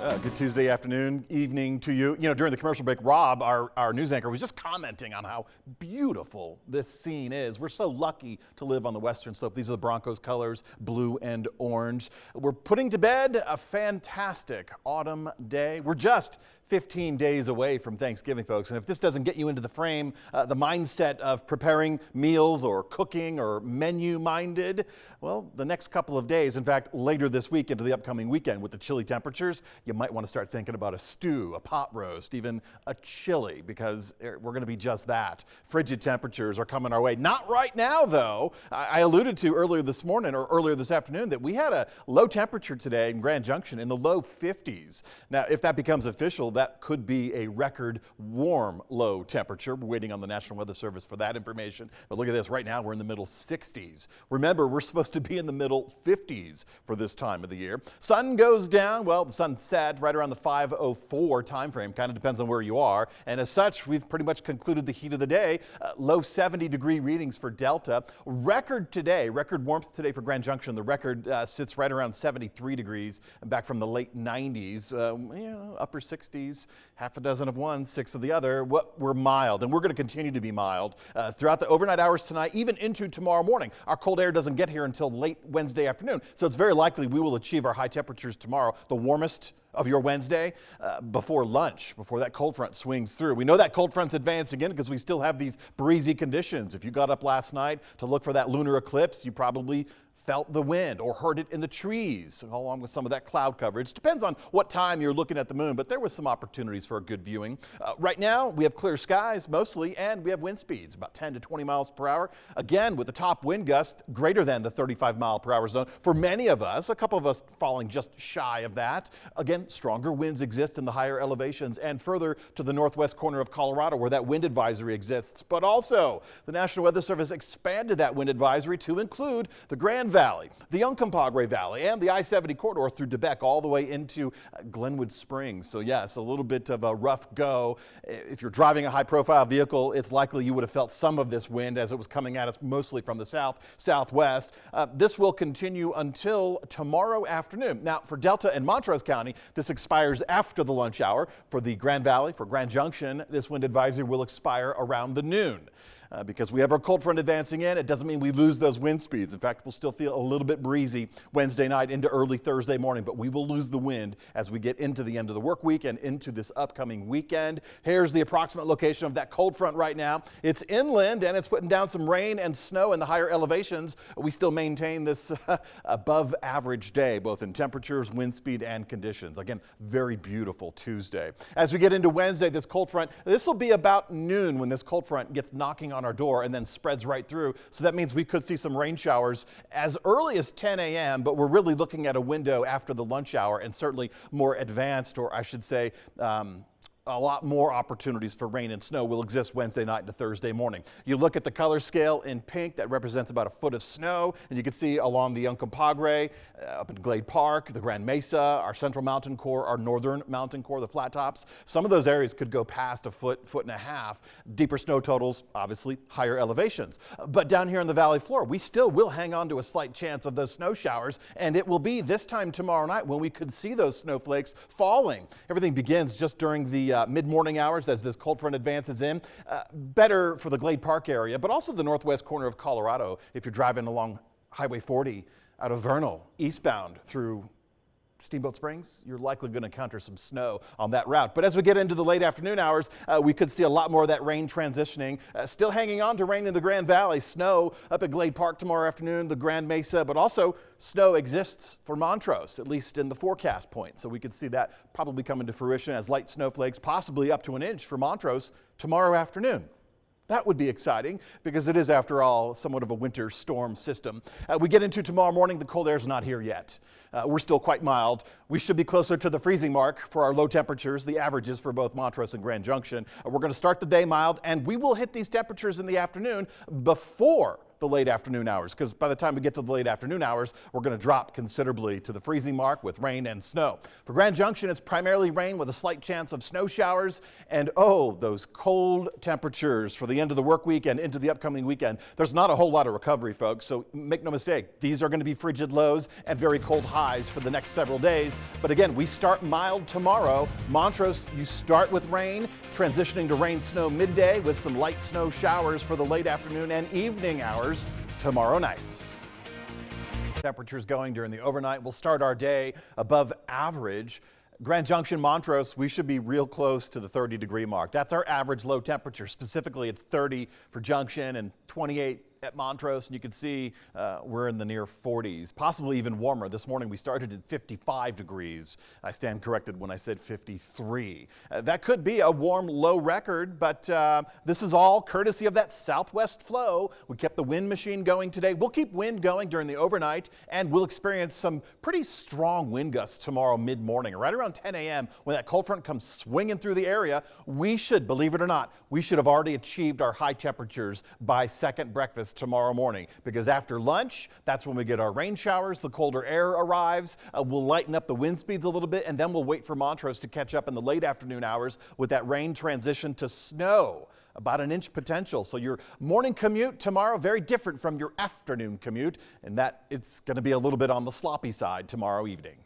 Good Tuesday afternoon, evening to you. You know, during the commercial break, Rob, our news anchor, was just commenting on how beautiful this scene is. We're so lucky to live on the western slope. These are the Broncos colors, blue and orange. We're putting to bed a fantastic autumn day. We're just 15 days away from Thanksgiving, folks. And if this doesn't get you into the frame, the mindset of preparing meals or cooking or menu-minded, well, the next couple of days, in fact, later this week into the upcoming weekend with the chilly temperatures, you might want to start thinking about a stew, a pot roast, even a chili, because we're going to be just that. Frigid temperatures are coming our way. Not right now, though. I alluded to earlier this morning or earlier this afternoon that we had a low temperature today in Grand Junction in the low 50s. Now, if that becomes official, that could be a record warm low temperature. We're waiting on the National Weather Service for that information. But look at this. Right now, we're in the middle 60s. Remember, we're supposed to be in the middle 50s for this time of the year. Sun goes down. Well, the sun set right around the 5:04 time frame. Kind of depends on where you are. And as such, we've pretty much concluded the heat of the day. Low 70-degree readings for Delta. Record warmth today for Grand Junction. The record sits right around 73 degrees, back from the late 90s, upper 60s. Half a dozen of one, 6 of the other. We're mild, and we're going to continue to be mild throughout the overnight hours tonight, even into tomorrow morning. Our cold air doesn't get here until late Wednesday afternoon, so it's very likely we will achieve our high temperatures tomorrow, the warmest of your Wednesday, before lunch, before that cold front swings through. We know that cold front's advancing again because we still have these breezy conditions. If you got up last night to look for that lunar eclipse, you probably felt the wind or heard it in the trees, along with some of that cloud coverage. Depends on what time you're looking at the moon, but there was some opportunities for a good viewing. Right now, we have clear skies mostly, and we have wind speeds about 10 to 20 miles per hour. Again, with the top wind gust greater than the 35 mile per hour zone for many of us, a couple of us falling just shy of that. Again, stronger winds exist in the higher elevations and further to the northwest corner of Colorado where that wind advisory exists. But also, the National Weather Service expanded that wind advisory to include the Grand Valley, the Uncompahgre Valley, and the I-70 corridor through Debec all the way into Glenwood Springs. So yes, a little bit of a rough go. If you're driving a high-profile vehicle, it's likely you would have felt some of this wind as it was coming at us mostly from the southwest. This will continue until tomorrow afternoon. Now, for Delta and Montrose County, this expires after the lunch hour. For the Grand Valley, for Grand Junction, this wind advisory will expire around the noon. Because we have our cold front advancing in, it doesn't mean we lose those wind speeds. In fact, we'll still feel a little bit breezy Wednesday night into early Thursday morning, but we will lose the wind as we get into the end of the work week and into this upcoming weekend. Here's the approximate location of that cold front right now. It's inland and it's putting down some rain and snow in the higher elevations. We still maintain this above average day, both in temperatures, wind speed, and conditions. Again, very beautiful Tuesday. As we get into Wednesday, this cold front, this will be about noon when this cold front gets knocking on our door and then spreads right through. So that means we could see some rain showers as early as 10 a.m., but we're really looking at a window after the lunch hour and certainly more advanced, or I should say, a lot more opportunities for rain and snow will exist Wednesday night into Thursday morning. You look at the color scale in pink, that represents about a foot of snow, and you can see along the Uncompahgre, up in Glade Park, the Grand Mesa, our Central Mountain Core, our Northern Mountain Core, the flat tops. Some of those areas could go past a foot and a half. Deeper snow totals, obviously higher elevations. But down here in the valley floor, we still will hang on to a slight chance of those snow showers, and it will be this time tomorrow night when we could see those snowflakes falling. Everything begins just during the mid-morning hours as this cold front advances in. Better for the Glade Park area, but also the northwest corner of Colorado if you're driving along Highway 40 out of Vernal, eastbound through Steamboat Springs. You're likely going to encounter some snow on that route. But as we get into the late afternoon hours, we could see a lot more of that rain transitioning. Still hanging on to rain in the Grand Valley. Snow up at Glade Park tomorrow afternoon, the Grand Mesa, but also snow exists for Montrose, at least in the forecast point. So we could see that probably coming to fruition as light snowflakes, possibly up to an inch for Montrose tomorrow afternoon. That would be exciting because it is, after all, somewhat of a winter storm system. We get into tomorrow morning, the cold air is not here yet. We're still quite mild. We should be closer to the freezing mark for our low temperatures, the averages for both Montrose and Grand Junction. We're going to start the day mild, and we will hit these temperatures in the afternoon before the late afternoon hours, because by the time we get to the late afternoon hours, we're going to drop considerably to the freezing mark with rain and snow. For Grand Junction, it's primarily rain with a slight chance of snow showers, and oh, those cold temperatures for the end of the work week and into the upcoming weekend. There's not a whole lot of recovery, folks, so make no mistake, these are going to be frigid lows and very cold highs for the next several days. But again, we start mild tomorrow. Montrose, you start with rain, transitioning to rain snow midday with some light snow showers for the late afternoon and evening hours tomorrow night. Temperatures going during the overnight. We'll start our day above average. Grand Junction, Montrose, we should be real close to the 30-degree mark. That's our average low temperature. Specifically, it's 30 for Junction and 28 at Montrose, and you can see we're in the near 40s, possibly even warmer. This morning we started at 55 degrees. I stand corrected when I said 53. That could be a warm low record, but this is all courtesy of that southwest flow. We kept the wind machine going today. We'll keep wind going during the overnight, and we'll experience some pretty strong wind gusts tomorrow mid-morning. Right around 10 a.m. when that cold front comes swinging through the area, we should, believe it or not, we should have already achieved our high temperatures by second breakfast tomorrow morning, because after lunch, that's when we get our rain showers, the colder air arrives, we'll lighten up the wind speeds a little bit, and then we'll wait for Montrose to catch up in the late afternoon hours with that rain transition to snow, about an inch potential. So your morning commute tomorrow, very different from your afternoon commute, and that it's going to be a little bit on the sloppy side tomorrow evening.